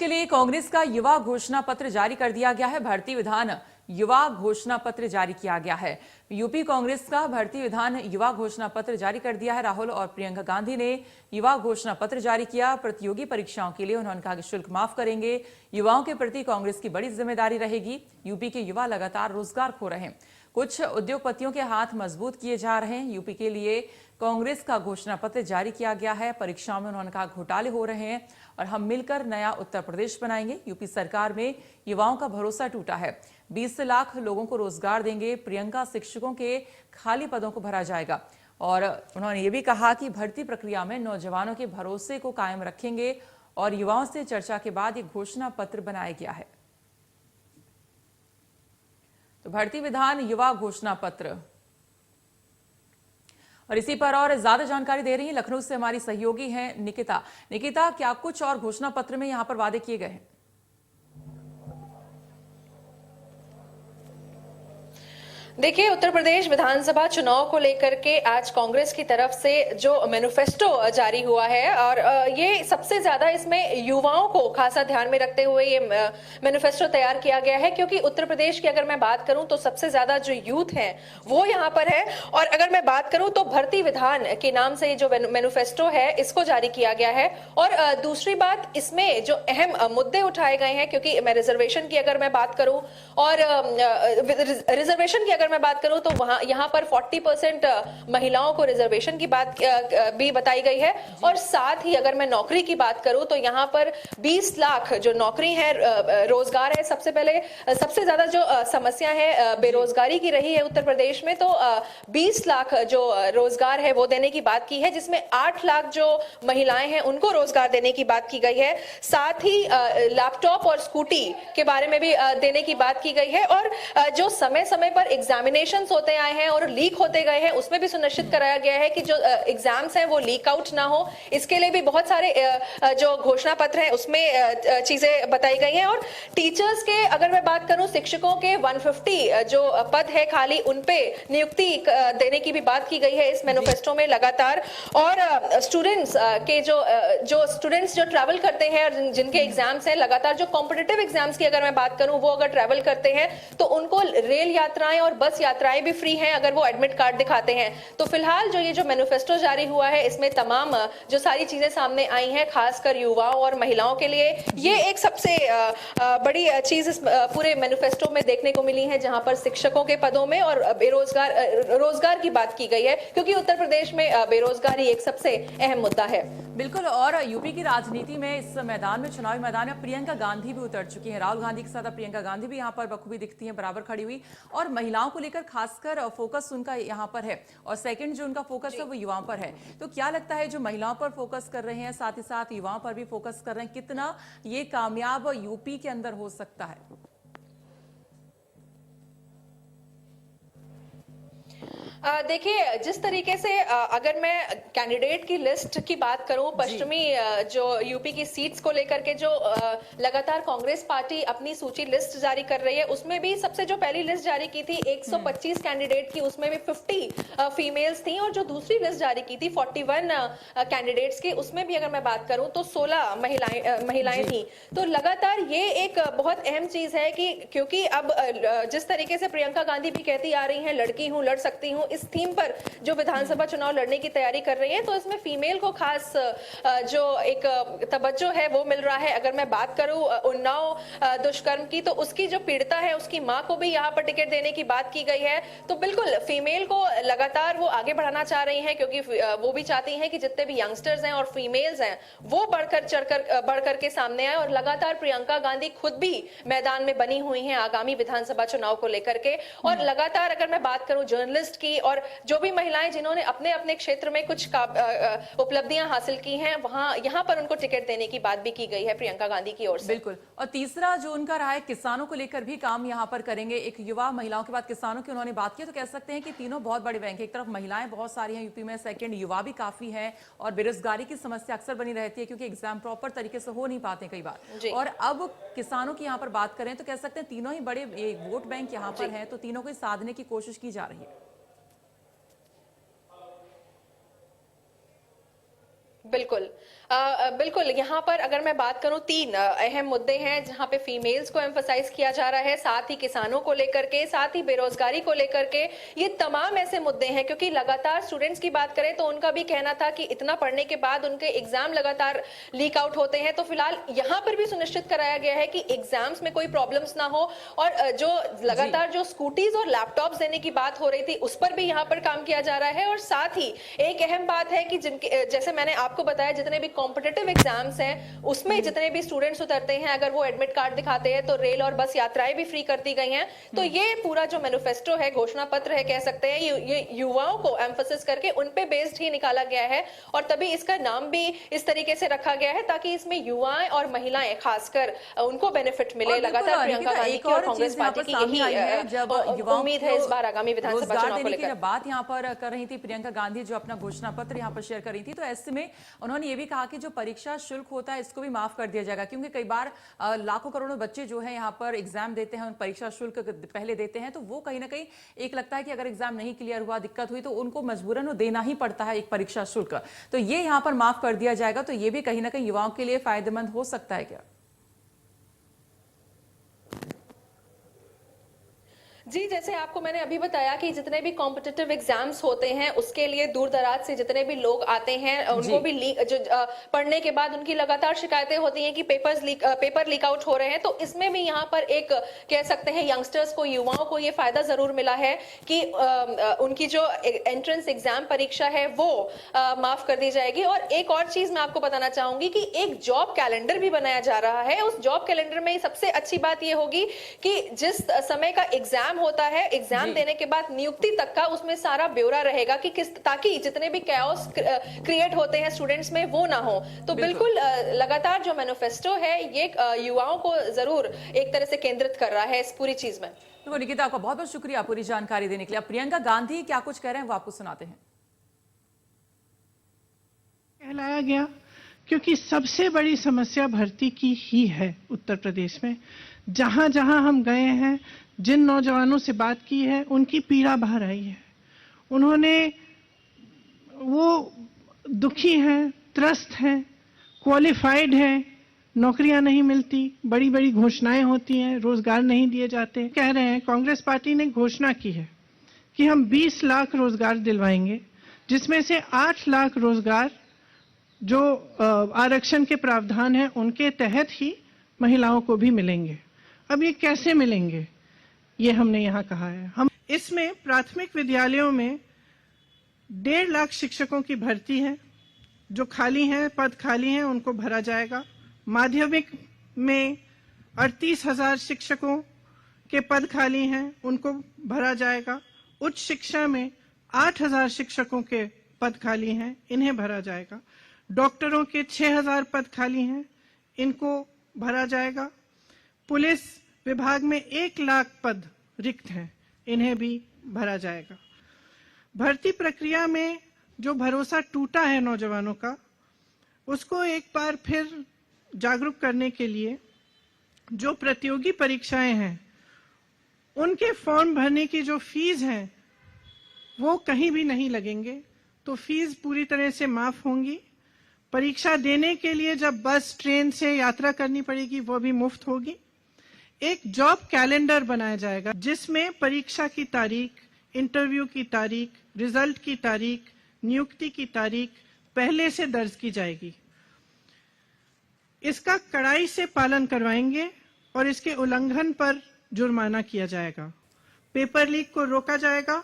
के लिए कांग्रेस का युवा घोषणा पत्र जारी कर दिया गया है। भर्ती विधान युवा घोषणा पत्र जारी किया गया है। यूपी कांग्रेस का भर्ती विधान युवा घोषणा पत्र जारी कर दिया है। राहुल और प्रियंका गांधी ने युवा घोषणा पत्र जारी किया। प्रतियोगी परीक्षाओं के लिए उन्होंने कहा कि शुल्क माफ करेंगे। युवाओं के प्रति कांग्रेस की बड़ी जिम्मेदारी रहेगी। यूपी के युवा लगातार रोजगार खो रहे हैं। कुछ उद्योगपतियों के हाथ मजबूत किए जा रहे हैं। यूपी के लिए कांग्रेस का घोषणा पत्र जारी किया गया है। परीक्षाओं में उन्होंने कहा घोटाले हो रहे हैं और हम मिलकर नया उत्तर प्रदेश बनाएंगे। यूपी सरकार में युवाओं का भरोसा टूटा है। 20 लाख लोगों को रोजगार देंगे। प्रियंका शिक्षकों के खाली पदों को भरा जाएगा। और उन्होंने ये भी कहा कि भर्ती प्रक्रिया में नौजवानों के भरोसे को कायम रखेंगे और युवाओं से चर्चा के बाद ये घोषणा पत्र बनाया गया है। तो भर्ती विधान युवा घोषणा पत्र, और इसी पर और ज्यादा जानकारी दे रही है लखनऊ से हमारी सहयोगी हैं निकिता। निकिता, क्या कुछ और घोषणा पत्र में यहां पर वादे किए गए हैं? देखिए, उत्तर प्रदेश विधानसभा चुनाव को लेकर के आज कांग्रेस की तरफ से जो मैनिफेस्टो जारी हुआ है और ये सबसे ज्यादा इसमें युवाओं को खासा ध्यान में रखते हुए ये मैनिफेस्टो तैयार किया गया है, क्योंकि उत्तर प्रदेश की अगर मैं बात करूं तो सबसे ज्यादा जो यूथ है वो यहाँ पर है। और अगर मैं बात करूं तो भर्ती विधान के नाम से जो मैनिफेस्टो है इसको जारी किया गया है। और दूसरी बात, इसमें जो अहम मुद्दे उठाए गए हैं, क्योंकि मैं रिजर्वेशन की अगर मैं बात करूं और रिजर्वेशन की अगर मैं बात करूं तो वहां यहाँ पर 40% महिलाओं को रिजर्वेशन की बात भी बताई गई है। और साथ ही अगर मैं नौकरी की बात करूं तो यहाँ पर 20 लाख जो नौकरी है, रोजगार है। सबसे पहले सबसे ज्यादा जो समस्या है बेरोजगारी की रही है उत्तर प्रदेश में, तो 20 लाख जो रोजगार है वो देने की बात की है, जिसमें 8 लाख जो महिलाएं हैं उनको रोजगार देने की बात की गई है। साथ ही लैपटॉप और स्कूटी के बारे में भी देने की बात की गई है। और जो समय समय पर एग्जामिनेशंस होते आए हैं और लीक होते गए हैं, उसमें भी सुनिश्चित कराया गया है कि जो एग्जाम्स हैं वो लीक आउट ना हो। इसके लिए भी बहुत सारे जो घोषणा पत्र है उसमें चीजें बताई गई हैं। और टीचर्स के अगर मैं बात करूं, शिक्षकों के 150 जो पद है खाली, उनपे नियुक्ति देने की भी बात की गई है इस मैनिफेस्टो में लगातार। और स्टूडेंट्स के जो स्टूडेंट्स जो ट्रैवल करते हैं और जिनके एग्जाम्स हैं लगातार, जो कॉम्पिटिटिव एग्जाम्स की अगर मैं बात करूं, वो अगर ट्रैवल करते हैं तो उनको रेल यात्राएं और बस यात्राएं भी फ्री हैं अगर वो एडमिट कार्ड दिखाते हैं। तो फिलहाल जो ये जो मैनिफेस्टो जारी हुआ है इसमें तमाम जो सारी चीजें सामने आई हैं, खासकर युवाओं और महिलाओं के लिए ये एक सबसे बड़ी चीज इस पूरे मैनिफेस्टो में देखने को मिली है, जहां पर शिक्षकों के पदों में और रोजगार की बात की गई है, क्योंकि उत्तर प्रदेश में बेरोजगारी एक सबसे अहम मुद्दा है। बिल्कुल। और यूपी की राजनीति में इस मैदान में, चुनावी मैदान में प्रियंका गांधी भी उतर चुकी हैं। राहुल गांधी के साथ प्रियंका गांधी भी यहाँ पर बखूबी दिखती हैं, बराबर खड़ी हुई। और महिलाओं को लेकर खासकर फोकस उनका यहाँ पर है, और सेकंड जो उनका फोकस है वो युवाओं पर है। तो क्या लगता है, जो महिलाओं पर फोकस कर रहे हैं साथ ही साथ युवाओं पर भी फोकस कर रहे हैं, कितना ये कामयाब यूपी के अंदर हो सकता है? देखिए, जिस तरीके से अगर मैं कैंडिडेट की लिस्ट की बात करूं, पश्चिमी जो यूपी की सीट्स को लेकर के जो लगातार कांग्रेस पार्टी अपनी सूची लिस्ट जारी कर रही है, उसमें भी सबसे जो पहली लिस्ट जारी की थी 125 कैंडिडेट की, उसमें भी 50 फीमेल्स थी। और जो दूसरी लिस्ट जारी की थी 41 कैंडिडेट्स की, उसमें भी अगर मैं बात करूं तो 16 महिलाएं थी। तो लगातार ये एक बहुत अहम चीज है कि क्योंकि अब जिस तरीके से प्रियंका गांधी भी कहती आ रही है, लड़की हूं, लड़ सकती हूं, इस थीम पर जो विधानसभा चुनाव लड़ने की तैयारी कर रही है, तो इसमें फीमेल को खास जो एक तवज्जो है वो मिल रहा है। अगर मैं बात करूं उन्नाव दुष्कर्म की, तो उसकी जो पीड़िता है उसकी मां को भी यहाँ पर टिकट देने की बात की गई है। तो बिल्कुल फीमेल को लगातार वो आगे बढ़ाना चाह रही हैं, क्योंकि वो भी चाहती हैं कि जितने भी यंगस्टर्स हैं और फीमेल्स हैं वो बढ़कर के सामने आए। और लगातार प्रियंका गांधी खुद भी मैदान में बनी हुई हैं आगामी विधानसभा चुनाव को लेकर के। और लगातार अगर मैं बात करूं जर्नलिस्ट की और जो भी महिलाएं जिन्होंने अपने अपने क्षेत्र में कुछ उपलब्धियां हासिल की हैं, वहां यहाँ पर उनको टिकट देने की बात भी की गई है प्रियंका गांधी की ओर से। बिल्कुल। और तीसरा जो उनका रहा है, किसानों को लेकर भी काम यहाँ पर करेंगे। एक युवा महिलाओं के बाद किसानों की उन्होंने बात की। तो कह सकते हैं कि तीनों बहुत बड़े बैंक है। एक तरफ महिलाएं बहुत सारी हैं यूपी में, सेकंड युवा भी काफी है, और बेरोजगारी की समस्या अक्सर बनी रहती है क्योंकि एग्जाम प्रॉपर तरीके से हो नहीं पाते कई बार। और अब किसानों की यहाँ पर बात करें तो कह सकते हैं तीनों ही बड़े वोट बैंक यहाँ पर है, तो तीनों को साधने की कोशिश की जा रही है। बिल्कुल। बिल्कुल, यहाँ पर अगर मैं बात करूँ 3 अहम मुद्दे हैं जहाँ पे फीमेल्स को एम्फसाइज किया जा रहा है, साथ ही किसानों को लेकर के, साथ ही बेरोजगारी को लेकर के। ये तमाम ऐसे मुद्दे हैं क्योंकि लगातार स्टूडेंट्स की बात करें तो उनका भी कहना था कि इतना पढ़ने के बाद उनके एग्जाम लगातार लीक आउट होते हैं। तो फिलहाल यहाँ पर भी सुनिश्चित कराया गया है कि एग्जाम्स में कोई प्रॉब्लम्स ना हो, और जो लगातार जो स्कूटीज और लैपटॉप्स देने की बात हो रही थी उस पर भी यहाँ पर काम किया जा रहा है। और साथ ही एक अहम बात है कि जिनके, जैसे मैंने आपको बताया, जितने भी कॉम्पिटिटिव एग्जाम्स हैं उसमें जितने भी स्टूडेंट्स उतरते हैं, अगर वो एडमिट कार्ड दिखाते हैं तो रेल और बस यात्राएं भी फ्री कर दी गई हैं। तो ये पूरा जो मैनिफेस्टो है, घोषणा पत्र है कह सकते हैं, ये युवाओं को एम्फोसिस करके उन पे बेस्ड ही निकाला गया है। और तभी इसका नाम भी इस तरीके से रखा गया है ताकि इसमें युवाएं और महिलाएं खासकर उनको बेनिफिट मिले। लगातार प्रियंका गांधी की और कांग्रेस पार्टी की यही उम्मीद है इस बार आगामी विधानसभा चुनाव को लेकर। बात यहाँ पर कर रही थी प्रियंका गांधी, जो अपना घोषणा पत्र यहाँ पर शेयर कर रही थी, तो ऐसे में उन्होंने ये भी कहा कि जो परीक्षा शुल्क होता है इसको भी माफ कर दिया जाएगा, क्योंकि कई बार लाखों करोड़ों बच्चे जो है यहाँ पर एग्जाम देते हैं, परीक्षा शुल्क पहले देते हैं, तो वो कहीं ना कहीं एक लगता है कि अगर एग्जाम नहीं क्लियर हुआ, दिक्कत हुई, तो उनको मजबूरन वो देना ही पड़ता है एक परीक्षा शुल्क। तो ये यहाँ पर माफ कर दिया जाएगा, तो ये भी कहीं ना कहीं युवाओं के लिए फायदेमंद हो सकता है क्या? जी, जैसे आपको मैंने अभी बताया कि जितने भी कॉम्पिटिटिव एग्जाम्स होते हैं उसके लिए दूर दराज से जितने भी लोग आते हैं उनको भी पढ़ने के बाद उनकी लगातार शिकायतें होती हैं कि पेपर लीक आउट हो रहे हैं। तो इसमें भी यहाँ पर एक कह सकते हैं यंगस्टर्स को, युवाओं को ये फायदा जरूर मिला है कि उनकी जो एंट्रेंस एग्जाम परीक्षा है वो माफ कर दी जाएगी। और एक और चीज मैं आपको बताना चाहूंगी कि एक जॉब कैलेंडर भी बनाया जा रहा है। उस जॉब कैलेंडर में सबसे अच्छी बात यह होगी कि जिस समय का एग्जाम होता है, एग्जाम देने के बाद नियुक्ति तक का, उसमें सारा ब्यौरा रहेगा कि किस, ताकि जितने भी कैओस क्रिएट होते हैं स्टूडेंट्स में वो ना हो। तो बिल्कुल लगातार जो मैनिफेस्टो है ये युवाओं को जरूर एक तरह से केंद्रित कर रहा है इस पूरी चीज में। तो निकिता, आपका बहुत बहुत शुक्रिया पूरी जानकारी देने के लिए। प्रियंका गांधी क्या कुछ कह रहे हैं वो आपको सुनाते हैं। कहलाया गया क्योंकि सबसे बड़ी समस्या भर्ती की ही है उत्तर प्रदेश में। जहां जहां हम गए हैं, जिन नौजवानों से बात की है, उनकी पीड़ा बाहर आई है। उन्होंने, वो दुखी हैं, त्रस्त हैं, क्वालिफाइड हैं, नौकरियां नहीं मिलती, बड़ी बड़ी घोषणाएं होती हैं, रोजगार नहीं दिए जाते। कह रहे हैं, कांग्रेस पार्टी ने घोषणा की है कि हम 20 लाख रोजगार दिलवाएंगे, जिसमें से 8 लाख रोजगार जो आरक्षण के प्रावधान है उनके तहत ही महिलाओं को भी मिलेंगे। अब ये कैसे मिलेंगे, ये हमने यहाँ कहा है। हम इसमें प्राथमिक विद्यालयों में 1.5 लाख शिक्षकों की भर्ती है, जो खाली हैं, पद खाली हैं, उनको भरा जाएगा। माध्यमिक में 38,000 शिक्षकों के पद खाली हैं, उनको भरा जाएगा। उच्च शिक्षा में 8,000 शिक्षकों के पद खाली हैं, इन्हें भरा जाएगा। डॉक्टरों के 6,000 पद खाली हैं, इनको भरा जाएगा। पुलिस विभाग में 1 लाख पद रिक्त हैं, इन्हें भी भरा जाएगा। भर्ती प्रक्रिया में जो भरोसा टूटा है नौजवानों का, उसको एक बार फिर जागरूक करने के लिए जो प्रतियोगी परीक्षाएं हैं उनके फॉर्म भरने की जो फीस है वो कहीं भी नहीं लगेंगे, तो फीस पूरी तरह से माफ होंगी। परीक्षा देने के लिए जब बस, ट्रेन से यात्रा करनी पड़ेगी वो भी मुफ्त होगी। एक जॉब कैलेंडर बनाया जाएगा जिसमें परीक्षा की तारीख, इंटरव्यू की तारीख, रिजल्ट की तारीख, नियुक्ति की तारीख पहले से दर्ज की जाएगी। इसका कड़ाई से पालन करवाएंगे और इसके उल्लंघन पर जुर्माना किया जाएगा। पेपर लीक को रोका जाएगा।